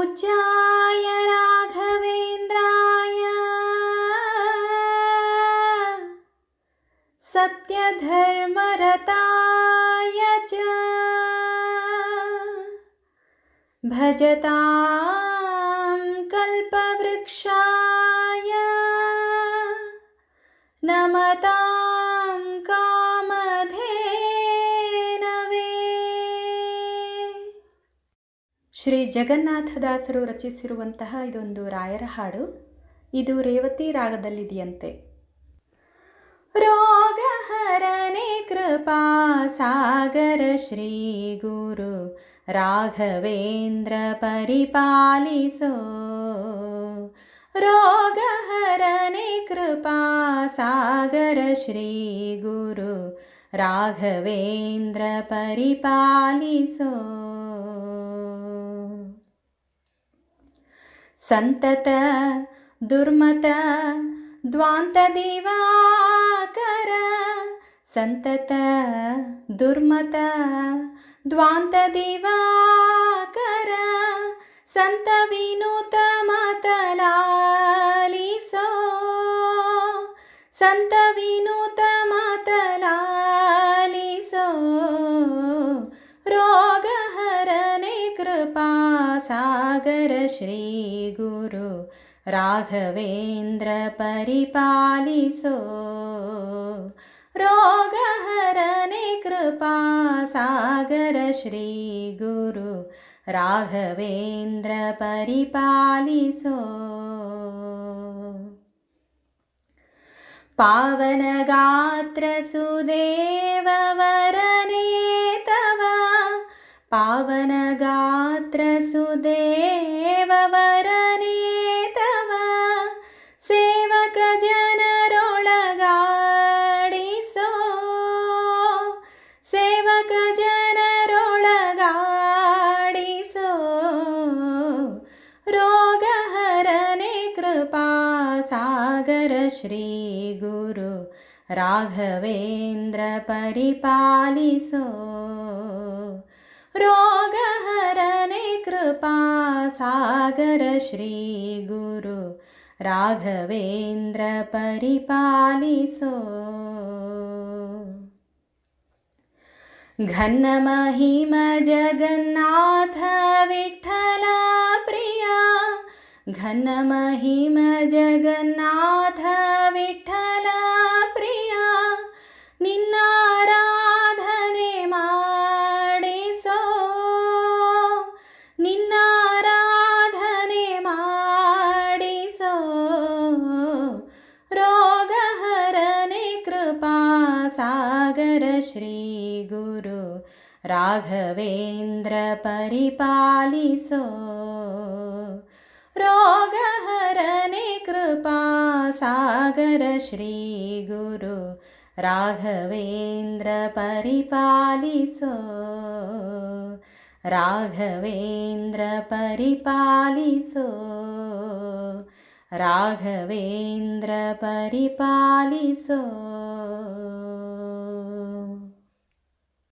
पूज्याय राघवेन्द्राय सत्यधर्मरताय च भजतां कल्पवृक्षाय नमतां कामधेनवे. ಶ್ರೀ ಜಗನ್ನಾಥದಾಸರು ರಚಿಸಿರುವಂತಹ ಇದೊಂದು ರಾಯರ ಹಾಡು. ಇದು ರೇವತಿ ರಾಗದಲ್ಲಿದೆಯಂತೆ. ರೋಗಹರನೆ ಕೃಪಾ ಸಾಗರ ಶ್ರೀ ಗುರು ರಾಘವೇಂದ್ರ ಪರಿಪಾಲಿಸೋ. ರೋಗಹರನೆ ಕೃಪಾ ಸಾಗರ ಶ್ರೀ ಗುರು ರಾಘವೇಂದ್ರ ಪರಿಪಾಲಿಸೋ. ಸಂತತ ದುರ್ಮತ ದ್ವಾಂತ ದಿವಾಕರ, ಸಂತತ ದುರ್ಮತ ದ್ವಾಂತ ದಿವಾಕರ, ಸಂತ ವಿನುತ ಮತಲಾಲಿಸೋ. ಸಂತ ವಿನುತ ಮತಲಾಲಿಸೋ. ರೋಗಹರನೆ ಕೃಪಾ ಸಾಗರ ಶ್ರೀ ಗುರು ರಾಘವೇಂದ್ರ ಪರಿಪಾಲಿಸೋ. ರೋಗಹರನೆ ಕೃಪಾ ಸಾಗರ ಶ್ರೀ ಗುರು ರಾಘವೇಂದ್ರ ಪರಿಪಾಲಿಸೋ. ಪಾವನ ಗಾತ್ರ ಸುದೇವ ವರನೇ ತವ, ಪಾವನ ಗಾತ್ರ ಸುದೇವ ವರನೇ ತವ, ಸೇವಕ ಜನರೊಳಗಾಡಿಸೋ. ಸೇವಕ ಜನರೊಳಗಾಡಿಸೋ. ರೋಗಹರನೆ ಕೃಪಾ ಸಾಗರ ಶ್ರೀ ಗುರು ರಾಘವೇಂದ್ರ ಪರಿಪಾಲಿಸೋ. ರೋಗಹರನೆ ಕೃಪಾ ಸಾಗರ ಶ್ರೀ ಗುರು ರಾಘವೇಂದ್ರ ಪರಿಪಾಲಿಸೋ. ಘನ ಮಹಿಮ ಜಗನ್ನಾಥ ವಿಠಲ ಪ್ರಿಯ, ಘನ ಮಹಿಮ ಜಗನ್ನಾಥ ವಿಠಲ ಪ್ರಿಯ, ನಿನ್ನಾರಾಧನೆ ಮಾಡಿಸೋ. ನಿನ್ನಾರಾಧನೆ ಮಾಡಿಸೋ. ರೋಗಹರನೆ ಕೃಪಾ ಸಾಗರ ಶ್ರೀ ಗುರು ರಾಘವೇಂದ್ರ ಪರಿಪಾಲಿಸೋ. ರೋಗಹರನೆ ಕೃಪಾ ಸಾಗರ ಶ್ರೀ ಗುರು ರಾಘವೇಂದ್ರ ಪರಿಪಾಲಿಸೋ. ರಾಘವೇಂದ್ರ ಪರಿಪಾಲಿಸೋ. ರಾಘವೇಂದ್ರ ಪರಿಪಾಲಿಸೋ.